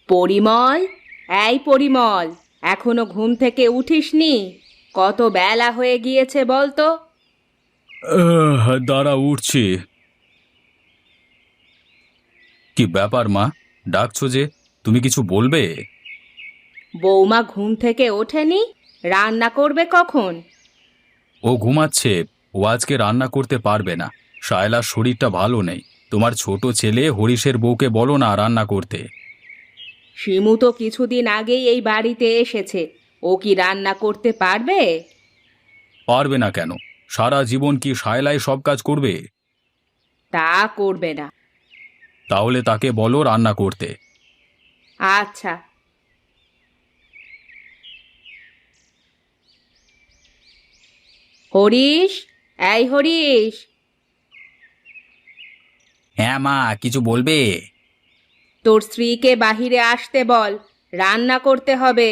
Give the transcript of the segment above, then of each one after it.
পরিমল, এই পরিমল, এখনো ঘুম থেকে উঠিসনি? কত বেলা হয়ে গিয়েছে বলতো? দাঁড়া, উঠছি। কি ব্যাপার মা, ডাকছো যে? তুমি কিছু বলবে? বৌমা ঘুম থেকে ওঠেনি? রান্না করবে কখন? ও ঘুমাচ্ছে। ও আজকে রান্না করতে পারবে না। শায়লার শরীরটা ভালো নেই। তোমার ছোট ছেলে হরিশের বউকে বলো না রান্না করতে। শিমু তো কিছুদিন আগেই এই বাড়িতে এসেছে। ও কি রান্না করতে পারবে? পারবে না কেন? সারা জীবন কি শায়লাই সব কাজ করবে? তা করবে না। তাহলে তাকে বলো রান্না করতে। আচ্ছা। হরিশ, এই হরিশ, হ্যাঁ মা, কিছু বলবে? তোর স্ত্রীকে বাহিরে আসতে বল, রান্না করতে হবে।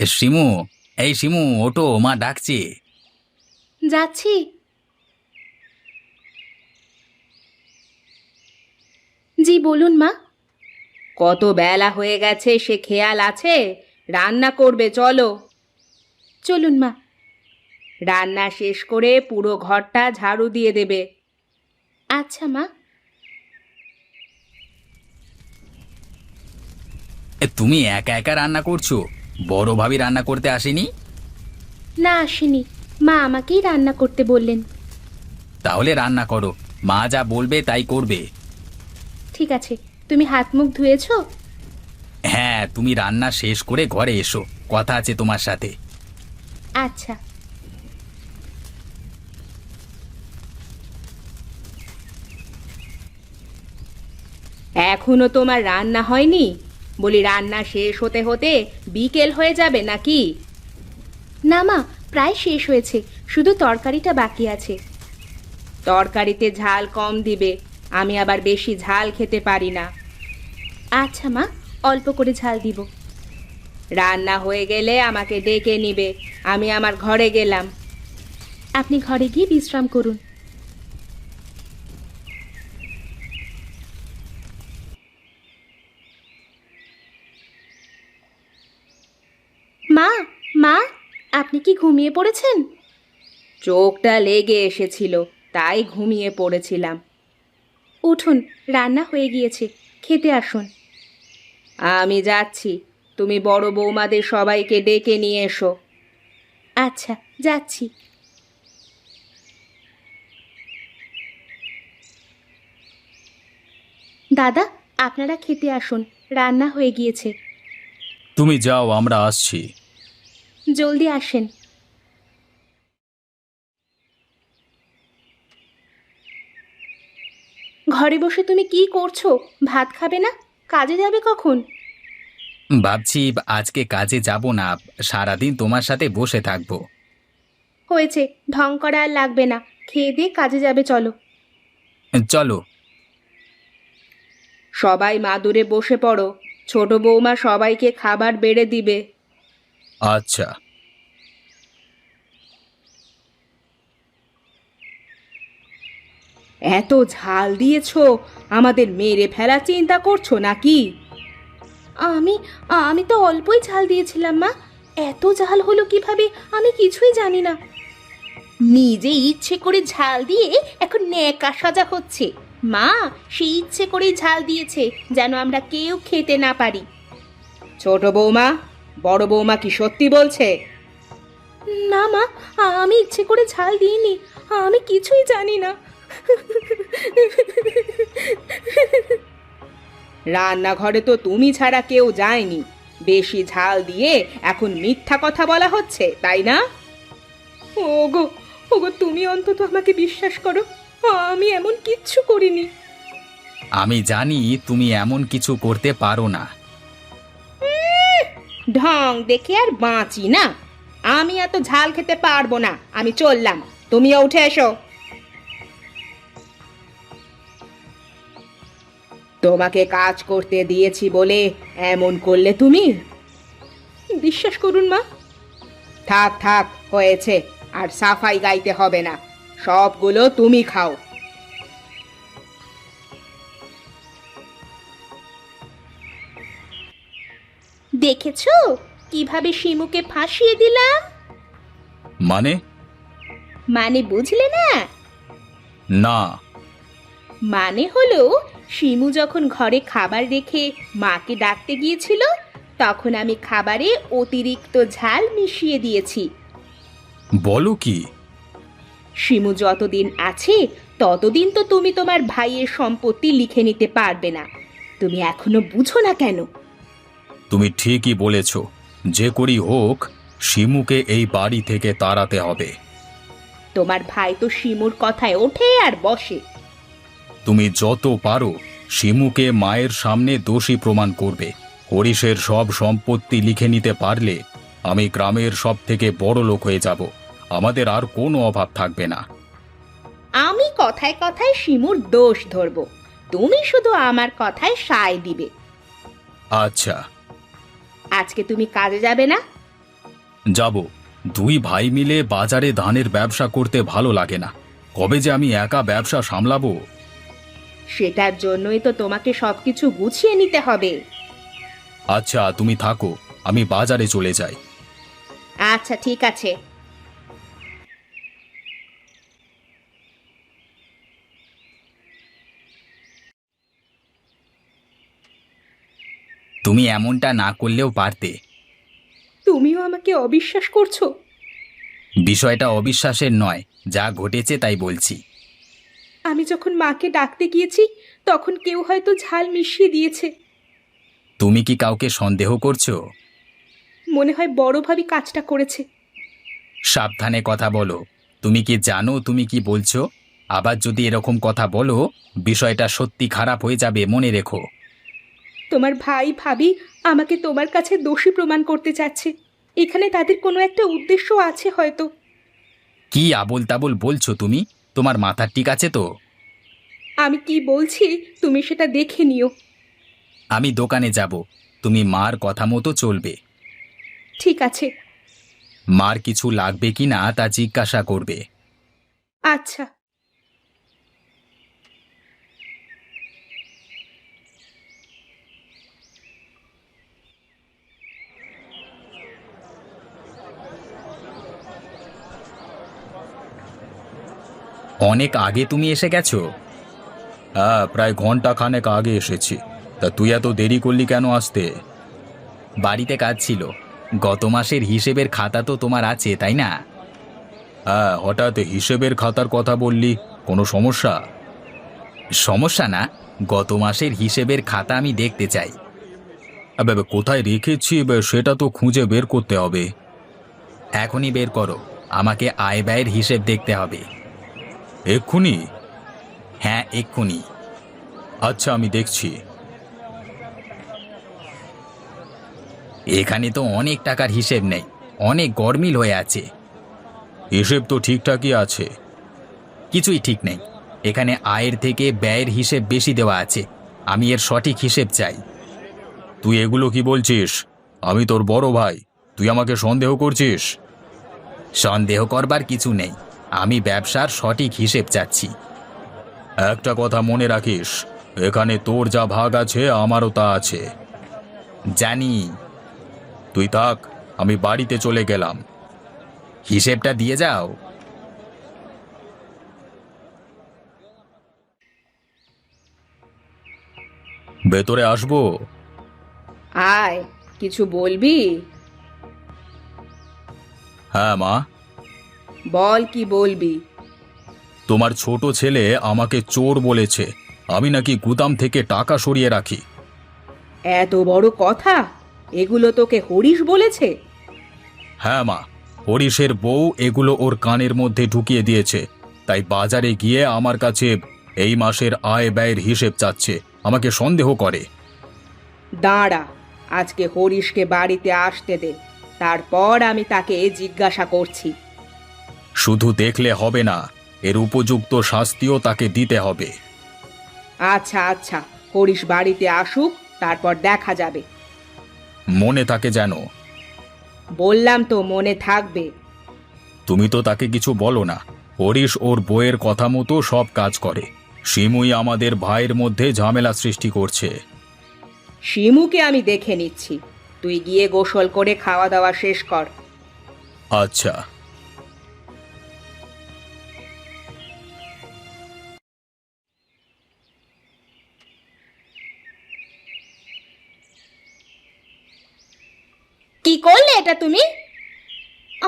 শিমু, এই শিমু, ওঠো, মা ডাকছে। যাচ্ছি। জি বলুন মা। কত বেলা হয়ে গেছে সে খেয়াল আছে? রান্না করবে, চলো। চলুন মা। রান্না শেষ করে পুরো ঘরটা ঝাড়ু দিয়ে দেবে। আচ্ছা মা। তুমি একা একা রান্না করছো? বড় ভাবি রান্না করতে আসেনি? না, আসেনি। মা আমাকেই রান্না করতে বললেন। তাহলে রান্না করো। মা যা বলবে তাই করবে। ঠিক আছে। তুমি হাত মুখ ধুয়েছো? হ্যাঁ, তুমি রান্না শেষ করে ঘরে এসো, কথা আছে তোমার সাথে। আচ্ছা। এখনো তোমার রান্না হয়নি? বলি রান্না শেষ হতে হতে বিকেল হয়ে যাবে নাকি? না মা, প্রায় শেষ হয়েছে, শুধু তরকারিটা বাকি আছে। তরকারিতে ঝাল কম দিবে, আমি আবার বেশি ঝাল খেতে পারি না। আচ্ছা মা, অল্প করে ঝাল দিব। রান্না হয়ে গেলে আমাকে ডেকে নিবে, আমি আমার ঘরে গেলাম। আপনি ঘরে গিয়ে বিশ্রাম করুন। মা, মা, আপনি কি ঘুমিয়ে পড়েছেন? চোখটা লেগে এসেছিল, তাই ঘুমিয়ে পড়েছিলাম। উঠুন, রান্না হয়ে গিয়েছে, খেতে আসুন। আমি যাচ্ছি, তুমি বড় বৌমাদের সবাইকে ডেকে নিয়ে এসো। আচ্ছা, যাচ্ছি। দাদা, আপনারা খেতে আসুন, রান্না হয়ে গিয়েছে। তুমি যাও, আমরা আসছি। জলদি আসেন। ঘরে বসে তুমি কি করছো? ভাত খাবে না? কাজে যাবে কখন? ভাবছি আজকে কাজে যাব না, সারাদিন তোমার সাথে বসে থাকবো। হয়েছে, ঢং করা আর লাগবে না, খেয়ে দিয়ে কাজে যাবে, চলো। চলো। সবাই মাদুরে বসে পড়ো, ছোট বৌমা সবাইকে খাবার বেড়ে দিবে। আচ্ছা। এত ঝাল দিয়েছো, আমাদের মেরে ফেলা চিন্তা করছো নাকি? আমি আমি তো অল্পই ঝাল দিয়েছিলাম মা। এত ঝাল হলো কিভাবে আমি কিছুই জানি না। নিজে ইচ্ছে করে ঝাল দিয়ে এখন ন্যাকা সাজা হচ্ছে। মা, সে ইচ্ছে করেই ঝাল দিয়েছে যেন আমরা কেউ খেতে না পারি। ছোট বৌমা, বড় বৌমা কি সত্যি বলছে? না মা, আমি ইচ্ছে করে ঝাল দিইনি, আমি কিছুই জানি না। রান্নাঘরে তো তুমি ছাড়া কেউ যায়নি, বেশি ঝাল দিয়ে এখন মিথ্যা কথা বলা হচ্ছে, তাই না? ওগো, ওগো, তুমি অন্তত আমাকে বিশ্বাস করো, আমি এমন কিচ্ছু করিনি। আমি জানি তুমি এমন কিছু করতে পারো না। ঢং দেখে আর বাঁচি না। আমি এত ঝাল খেতে পারবো না, আমি চললাম, তুমিও উঠে এসো। তোমাকে কাজ করতে দিয়েছি বলে এমন করলে তুমি? বিশ্বাস করুন মা। থাক থাক, হয়েছে, আর সাফাই গাইতে হবে না, সবগুলো তুমি খাও। দেখেছো কিভাবে শিমুকে ফাঁসিয়ে দিলাম? মানে? মানে বুঝলে না? না। মানে হলো, শিমু যখন ঘরে খাবার রেখে মাকে ডাকতে গিয়েছিল, তখন আমি খাবারে অতিরিক্ত ঝাল মিশিয়ে দিয়েছি। বলো কি? শিমু যতদিন আছে ততদিন তো তুমি তোমার ভাইয়ের সম্পত্তি লিখে নিতে পারবে না। তুমি এখনো বুঝো না কেন? তুমি ঠিকই বলেছ। যে করি হোক, শিমুকে এই বাড়ি থেকে তাড়াতে হবে। তোমার ভাই তো শিমুর কথায় ওঠে আর বসে। তুমি যত পারো শিমুকে মায়ের সামনে দোষী প্রমাণ করবে। হরিশের সব সম্পত্তি লিখে নিতে পারলে আমি গ্রামের সব থেকে বড় লোক হয়ে যাব। আমাদের আর কোনো অভাব থাকবে না। আমি কথায় কথায় শিমুর দোষ ধরবো, তুমি শুধু আমার কথায় সায় দিবে। আচ্ছা, আজকে তুমি কাজে যাবে না? যাব। দুই ভাই মিলে বাজারে ধানের ব্যবসা করতে ভালো লাগে না। কবে যে আমি একা ব্যবসা সামলাবো। সেটার জন্যই তো তোমাকে সবকিছু গুছিয়ে নিতে হবে। আচ্ছা, তুমি থাকো, আমি বাজারে চলে যাই। আচ্ছা ঠিক আছে। তুমি এমনটা না করলেও পারতে। তুমিও আমাকে অবিশ্বাস করছো? বিষয়টা অবিশ্বাসের নয়, যা ঘটেছে তাই বলছি। আমি যখন মাকে ডাকতে গিয়েছি তখন কেউ হয়তো ঝাল মিশিয়ে দিয়েছে। তুমি কি কাউকে সন্দেহ করছো? মনে হয় বড় ভাবি কাজটা করেছে। সাবধানে কথা বলো। তুমি কি জানো তুমি কি বলছো? আবার যদি এরকম কথা বলো, বিষয়টা সত্যি খারাপ হয়ে যাবে, মনে রেখো। তোমার ভাই ভাবি আমাকে তোমার কাছে দোষী প্রমাণ করতে চাচ্ছে। এখানে তাদের কোনো একটা উদ্দেশ্য আছে হয়তো। কি আবোল তাবোল বলছো তুমি? তোমার মাথা ঠিক আছে তো? আমি কি বলছি তুমি সেটা দেখে নিও। আমি দোকানে যাব, তুমি মার কথা মতো চলবে। ঠিক আছে। মার কিছু লাগবে কি না তা জিজ্ঞাসা করবে। আচ্ছা। অনেক আগে তুমি এসে গেছো? হ্যাঁ, প্রায় ঘন্টা খানেক আগে এসেছি। তা তুই এত দেরি করলি কেন আসতে? বাড়িতে কাজ ছিল। গত মাসের হিসেবের খাতা তো তোমার আছে, তাই না? হ্যাঁ, হঠাৎ হিসেবের খাতার কথা বললি, কোনো সমস্যা? সমস্যা না, গত মাসের হিসেবের খাতা আমি দেখতে চাই। কোথায় রেখেছি সেটা তো খুঁজে বের করতে হবে। এখনই বের করো, আমাকে আয় ব্যয়ের হিসেব দেখতে হবে। এক্ষুনি? হ্যাঁ, এক্ষুনি। আচ্ছা, আমি দেখছি। এখানে তো অনেক টাকার হিসেব নেই, অনেক গরমিল হয়ে আছে। হিসেব তো ঠিকঠাকই আছে। কিছুই ঠিক নেই। এখানে আয়ের থেকে ব্যয়ের হিসেব বেশি দেওয়া আছে। আমি এর সঠিক হিসেব চাই। তুই এগুলো কি বলছিস? আমি তোর বড় ভাই, তুই আমাকে সন্দেহ করছিস? সন্দেহ করবার কিছু নেই, আমি ব্যবসার সঠিক হিসেব চাচ্ছি। একটা কথা মনে রাখিস, এখানে তোর যা ভাগ আছে আমারও তা আছে। জানি। তুই থাক, আমি বাড়িতে চলে গেলাম। হিসেবটা দিয়ে যাও। ভেতরে আসবো? আয়, কিছু বলবি? হ্যাঁ মা। বল কি বলবি। তোমার ছোট ছেলে আমাকে চোর বলেছে। আমি নাকি গুদাম থেকে টাকা সরিয়ে রাখি। এত বড় কথা? এগুলো তোকে হরিশ বলেছে? হ্যাঁ মা, হরিশের বউ এগুলো ওর কানের মধ্যে ঢুকিয়ে দিয়েছে। তাই বাজারে গিয়ে আমার কাছে এই মাসের আয় ব্যয়ের হিসেব চাচ্ছে, আমাকে সন্দেহ করে। দাঁড়া, আজকে হরিশকে বাড়িতে আসতে দে, তারপর আমি তাকে জিজ্ঞাসা করছি। শুধু দেখলে হবে না, এর উপযুক্ত শাস্তিও তাকে দিতে হবে। আচ্ছা আচ্ছা, হরিশ বাড়িতে আসুক, তারপর দেখা যাবে। মনে থাকে যেন। বললাম তো মনে থাকবে। তুমি তো তাকে কিছু বলো না। হরিশ ওর বউয়ের কথা মতো সব কাজ করে। শিমুই আমাদের ভাইয়ের মধ্যে ঝামেলা সৃষ্টি করছে। শিমুকে আমি দেখে নিচ্ছি, তুই গিয়ে গোসল করে খাওয়া দাওয়া শেষ কর। আচ্ছা। কি করলে এটা তুমি?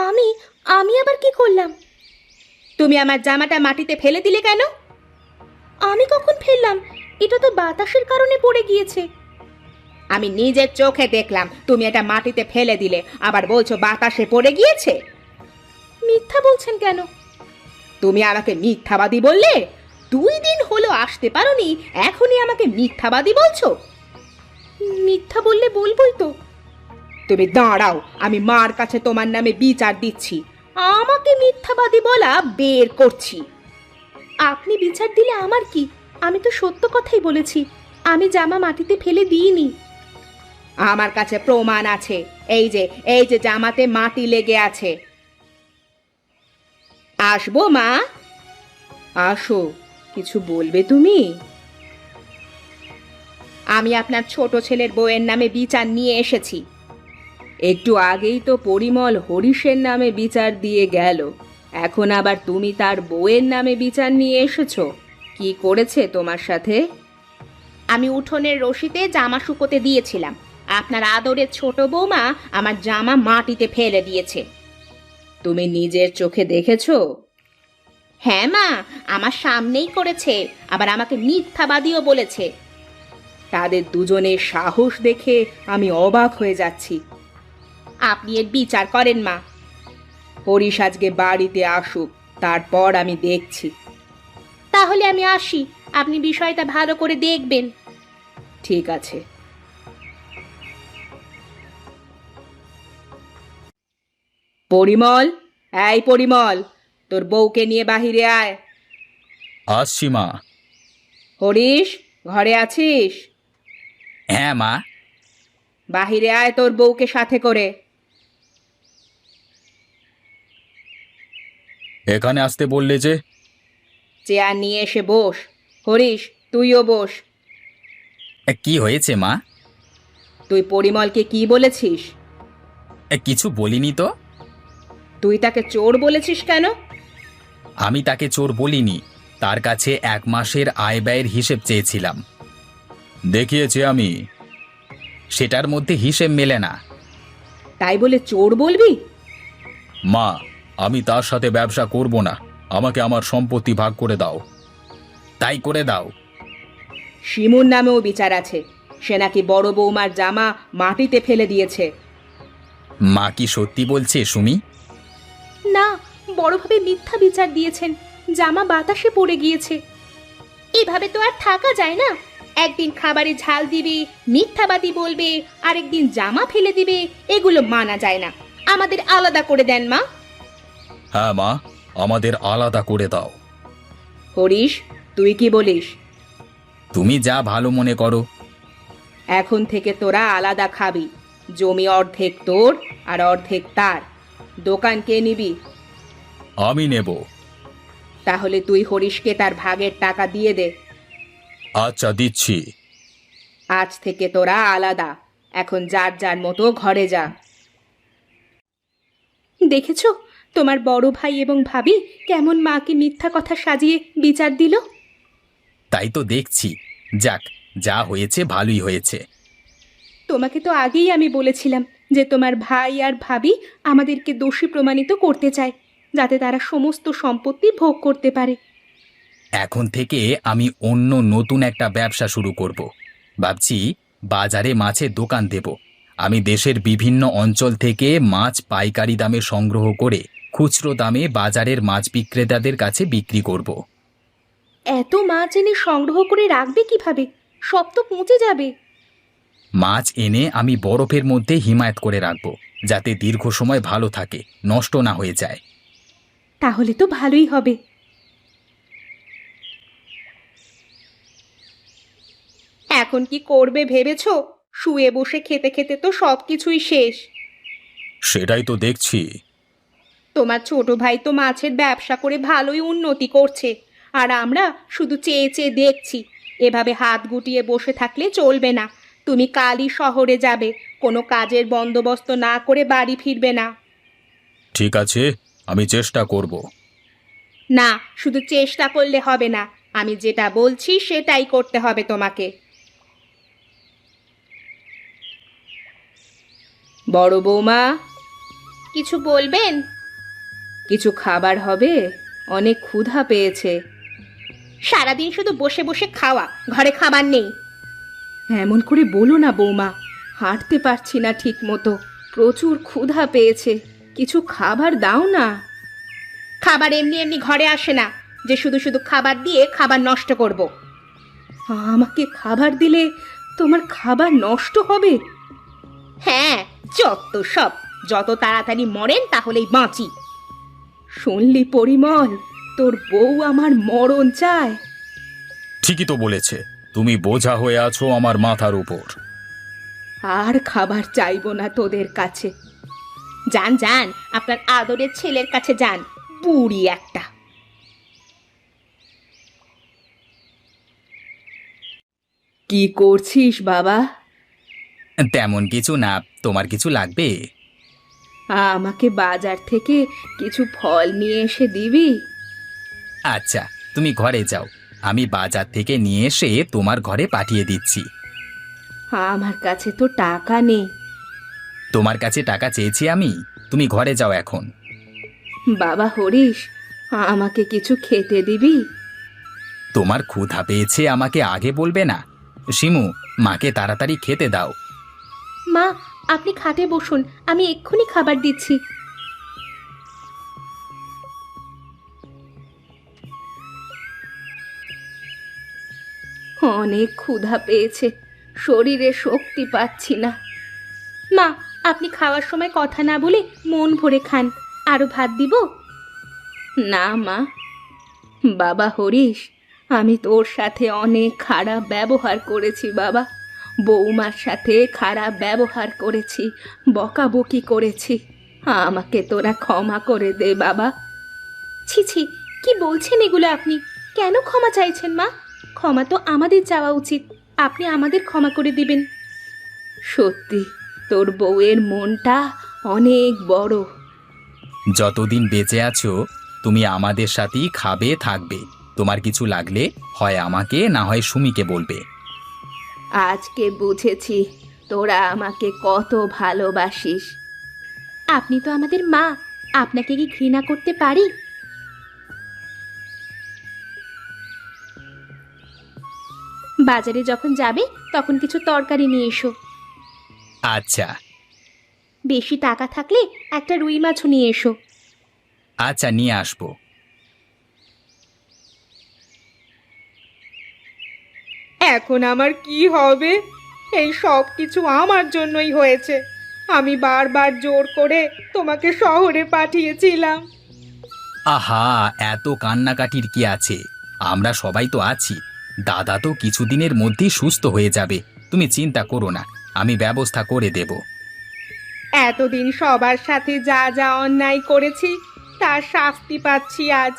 আমি আমি আবার কি করলাম? তুমি আমার জামাটা মাটিতে ফেলে দিলে কেন? আমি কখন ফেললাম? এটা তো বাতাসের কারণে পড়ে গিয়েছে। আমি নিজের চোখে দেখলাম তুমি এটা মাটিতে ফেলে দিলে, আবার বলছো বাতাসে পড়ে গিয়েছে। মিথ্যা বলছেন কেন? তুমি আমাকে মিথ্যাবাদী বললে। 2 দিন হলো আসতে পারোনি, এখনই আমাকে মিথ্যাবাদী বলছো? মিথ্যা বললে বলবোই তো। তুমি দাঁড়াও, আমি মার কাছে তোমার নামে বিচার দিচ্ছি। আমাকে মিথ্যাবাদী বলা বের করছি। আপনি বিচার দিলে আমার কি? আমি তো সত্য কথাই বলেছি। আমি জামা মাটিতে ফেলে দিইনি। আমার কাছে প্রমাণ আছে। এই যে জামাতে মাটি লেগে আছে। আসবো মা? আসো, কিছু বলবে তুমি? আমি আপনার ছোট ছেলের বউয়ের নামে বিচার নিয়ে এসেছি। একটু আগেই তো পরিমল হরিশের নামে বিচার দিয়ে গেল, এখন আবার তুমি তার বউয়ের নামে বিচার নিয়ে এসেছো। কি করেছে তোমার সাথে? আমি উঠোনের রশিতে জামা শুকোতে দিয়েছিলাম, আপনার আদরের ছোট বৌমা আমার জামা মাটিতে ফেলে দিয়েছে। তুমি নিজের চোখে দেখেছো? হ্যাঁ মা, আমার সামনেই করেছে, আবার আমাকে মিথ্যাবাদীও বলেছে। তাদের দুজনের সাহস দেখে আমি অবাক হয়ে যাচ্ছি। আপনি এর বিচার করেন মা। হরিশ আজকে বাড়িতে আসুক, তারপর আমি দেখছি। তাহলে আমি আসি, আপনি বিষয়টা ভালো করে দেখবেন। ঠিক আছে। পরিমল, এই পরিমল, তোর বউকে নিয়ে বাহিরে আয়। আসছি মা। হরিশ, ঘরে আছিস? হ্যাঁ মা। বাহিরে আয় তোর বউকে সাথে করে। এখানে আসতে বললে যে? চেয়ার নিয়ে এসে বস। হরিশ, তুইও বস। কি হয়েছে মা? তুই পরিমলকে কি বলেছিস? কিছু বলিনি তো। তুই তাকে চোর বলেছিস কেন? আমি তাকে চোর বলিনি, তার কাছে 1 মাসের আয় ব্যয়ের হিসেব চেয়েছিলাম। দেখিয়েছি আমি, সেটার মধ্যে হিসেব মেলে না। তাই বলে চোর বলবি? মা, আমি তার সাথে ব্যবসা করব না, আমাকে আমার সম্পত্তি ভাগ করে দাও। তাই করে দাও। শিমুর নামেও বিচার আছে, সে নাকি বড় বৌমার জামা মাটিতে ফেলে দিয়েছে। মা কি সত্যি বলছে সুমি? না, বড়ভাবে মিথ্যা বিচার দিয়েছেন, জামা বাতাসে পড়ে গিয়েছে। এভাবে তো আর থাকা যায় না। একদিন খাবারে ঝাল দিবে, মিথ্যাবাদী বলবে, আরেকদিন জামা ফেলে দিবে, এগুলো মানা যায় না। আমাদের আলাদা করে দেন মা। হ্যাঁ মা, আমাদের আলাদা করে দাও। হরিশ, তুই কি বলিস? তুমি যা ভালো মনে করো। এখন থেকে তোরা আলাদা খাবি। জমি অর্ধেক তোর আর অর্ধেক তার। দোকান কে নিবি? আমি নেব। তাহলে তুই হরিশকে তার ভাগের টাকা দিয়ে দে। আচ্ছা, দিচ্ছি। আজ থেকে তোরা আলাদা। এখন যার যার মতো ঘরে যা। দেখেছো তোমার বড় ভাই এবং ভাবি কেমন মাকে মিথ্যা কথা সাজিয়ে বিচার দিল? তাই তো দেখছি। যাক, যা হয়েছে ভালোই হয়েছে। তোমাকে তো আগেই আমি বলেছিলাম যে তোমার ভাই আর ভাবি আমাদেরকে দোষী প্রমাণিত করতে চায়, যাতে তারা সমস্ত সম্পত্তি ভোগ করতে পারে। এখন থেকে আমি অন্য নতুন একটা ব্যবসা শুরু করব। ভাবছি বাজারে মাছের দোকান দেব। আমি দেশের বিভিন্ন অঞ্চল থেকে মাছ পাইকারি দামে সংগ্রহ করে খুচরো দামে বাজারের মাছ বিক্রেতাদের কাছে বিক্রি করব। এত মাছ এনে সংগ্রহ করে রাখবে কিভাবে? সব তো পচে যাবে। মাছ এনে আমি বরফের মধ্যে হিমায়িত করে রাখব, যাতে দীর্ঘ সময় ভালো থাকে, নষ্ট না হয়ে যায়। তাহলে তো ভালোই হবে। এখন কি করবে ভেবেছো? শুয়ে বসে খেতে খেতে তো সব কিছুই শেষ। সেটাই তো দেখছি। তোমার ছোট ভাই তো মাছের ব্যবসা করে ভালোই উন্নতি করছে, আর আমরা শুধু চেয়ে চেয়ে দেখছি। এভাবে হাত গুটিয়ে বসে থাকলে চলবে না। তুমি কালই শহরে যাবে, কোনো কাজের বন্দোবস্ত না করে বাড়ি ফিরবে না। ঠিক আছে, আমি চেষ্টা করব। না, শুধু চেষ্টা করলে হবে না, আমি যেটা বলছি সেটাই করতে হবে তোমাকে। বড় বৌমা, কিছু বলবেন? কিছু খাবার হবে, অনেক ক্ষুধা পেয়েছে। সারাদিন শুধু বসে বসে খাওয়া, ঘরে খাবার নেই। এমন করে বলো না বৌমা, হাঁটতে পারছি না ঠিক মতো, প্রচুর ক্ষুধা পেয়েছে, কিছু খাবার দাও না। খাবার এমনি এমনি ঘরে আসে না যে শুধু শুধু খাবার দিয়ে খাবার নষ্ট করব। আমাকে খাবার দিলে তোমার খাবার নষ্ট হবে? হ্যাঁ, যত সব, যত তাড়াতাড়ি মরেন তাহলেই বাঁচি। শুনলি পরিমল, তোর বউ আমার মরণ চায়। ঠিকই তো বলেছে, তুমি বোঝা হয়ে আছো আমার মাথার উপর। আর খাবার চাইবো না তোদের কাছে। যান যান, আপনার আদরের ছেলের কাছে যান, বুড়ি একটা। কি করছিস বাবা? তেমন কিছু না, তোমার কিছু লাগবে? আমাকে বাজার থেকে কিছু ফল নিয়ে এসে দিবি? আচ্ছা, তুমি ঘরে যাও, আমি বাজার থেকে নিয়ে এসে তোমার ঘরে পাঠিয়ে দিচ্ছি। আমার কাছে তো টাকা নেই। তোমার কাছে টাকা চেয়েছি আমি? তুমি ঘরে যাও এখন। বাবা হরিশ, আমাকে কিছু খেতে দিবি? তোমার ক্ষুধা পেয়েছে, আমাকে আগে বলবে না? শিমু, মাকে তাড়াতাড়ি খেতে দাও। মা, আপনি খাটে বসুন, আমি এক্ষুনি খাবার দিচ্ছি। অনেক ক্ষুধা পেয়েছে, শরীরে শক্তি পাচ্ছি না। মা, আপনি খাওয়ার সময় কথা না বলে মন ভরে খান, আরো ভাত দিব? না মা। বাবা হরিশ, আমি তোর সাথে অনেক খারাপ ব্যবহার করেছি বাবা, বৌমার সাথে খারাপ ব্যবহার করেছি, বকাবকি করেছি, আমাকে তোরা ক্ষমা করে দে বাবা। ছি ছি, কি বলছেন এগুলো আপনি? কেন ক্ষমা চাইছেন মা? ক্ষমা তো আমাদের চাওয়া উচিত, আপনি আমাদের ক্ষমা করে দিবেন। সত্যি, তোর বউয়ের মনটা অনেক বড়। যতদিন বেঁচে আছো তুমি আমাদের সাথেই খাবে থাকবে। তোমার কিছু লাগলে হয় আমাকে না হয় সুমিকে বলবে। আজকে বুঝেছি তোরা আমাকে কত ভালোবাসিস। আপনি তো আমাদের মা, আপনাকে কি ঘৃণা করতে পারি? বাজারে যখন যাবে তখন কিছু তরকারি নিয়ে এসো। আচ্ছা। বেশি টাকা থাকলে একটা রুই মাছও নিয়ে এসো। আচ্ছা, নিয়ে আসবো। এখন আমার কি হবে? এই সব কিছু আমার জন্যই হয়েছে। আমি বারবার জোর করে তোমাকে শহরে পাঠিয়েছিলাম। আহা, এত কান্নাকাটির কি আছে? আমরা সবাই তো আছি। দাদা তো কিছুদিনের মধ্যেই সুস্থ হয়ে যাবে, তুমি চিন্তা করো না, আমি ব্যবস্থা করে দেব। এতদিন সবার সাথে যা যা অন্যায় করেছি তার শাস্তি পাচ্ছি আজ।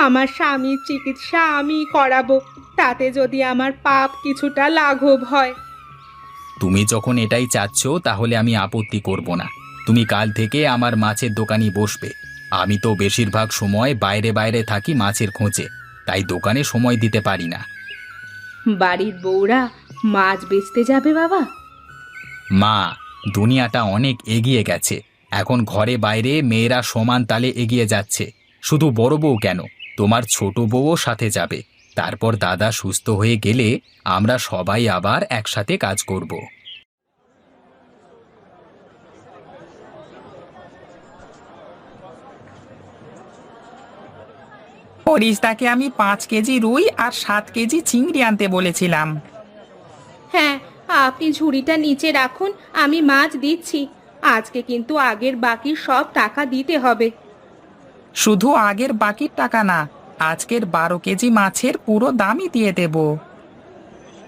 আমার স্বামীর চিকিৎসা আমি করাবো, তাতে যদি আমার পাপ কিছুটা লাঘব হয়। তুমি যখন এটাই চাচ্ছ তাহলে আমি আপত্তি করব না। তুমি কাল থেকে আমার মাছের দোকানই বসবে। আমি তো বেশিরভাগ সময় বাইরে বাইরে থাকি মাছের খোঁজে, তাই দোকানে সময় দিতে পারি না। বাড়ির বউরা মাছ বেচতে যাবে বাবা? মা, দুনিয়াটা অনেক এগিয়ে গেছে, এখন ঘরে বাইরে মেয়েরা সমান তালে এগিয়ে যাচ্ছে। শুধু বড় বউ কেন, তোমার ছোট বউও সাথে যাবে। তারপর দাদা সুস্থ হয়ে গেলে আমরা সবাই আবার একসাথে কাজ করব। হরিশদাকে আমি 5 কেজি রুই আর 7 কেজি চিংড়ি আনতে বলেছিলাম। হ্যাঁ, আপনি ঝুড়িটা নিচে রাখুন, আমি মাছ দিচ্ছি। আজকে কিন্তু আগের বাকি সব টাকা দিতে হবে। শুধু আগের বাকির টাকা না, আজকের 12 কেজি মাছের পুরো দামই দিয়ে দেব।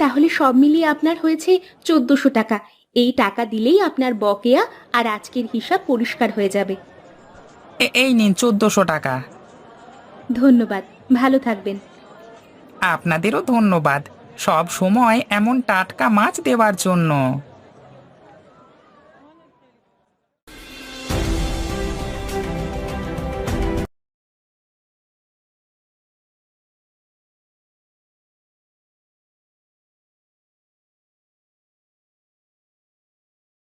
তাহলে সব মিলিয়ে আপনার হয়েছে 1400 টাকা। এই টাকা দিলেই আপনার বকেয়া আর আজকের হিসাব পরিষ্কার হয়ে যাবে। এই নিন 1400 টাকা। ধন্যবাদ, ভালো থাকবেন। আপনাদেরও ধন্যবাদ। সব সময় এমন টাটকা মাছ দেওয়ার জন্য।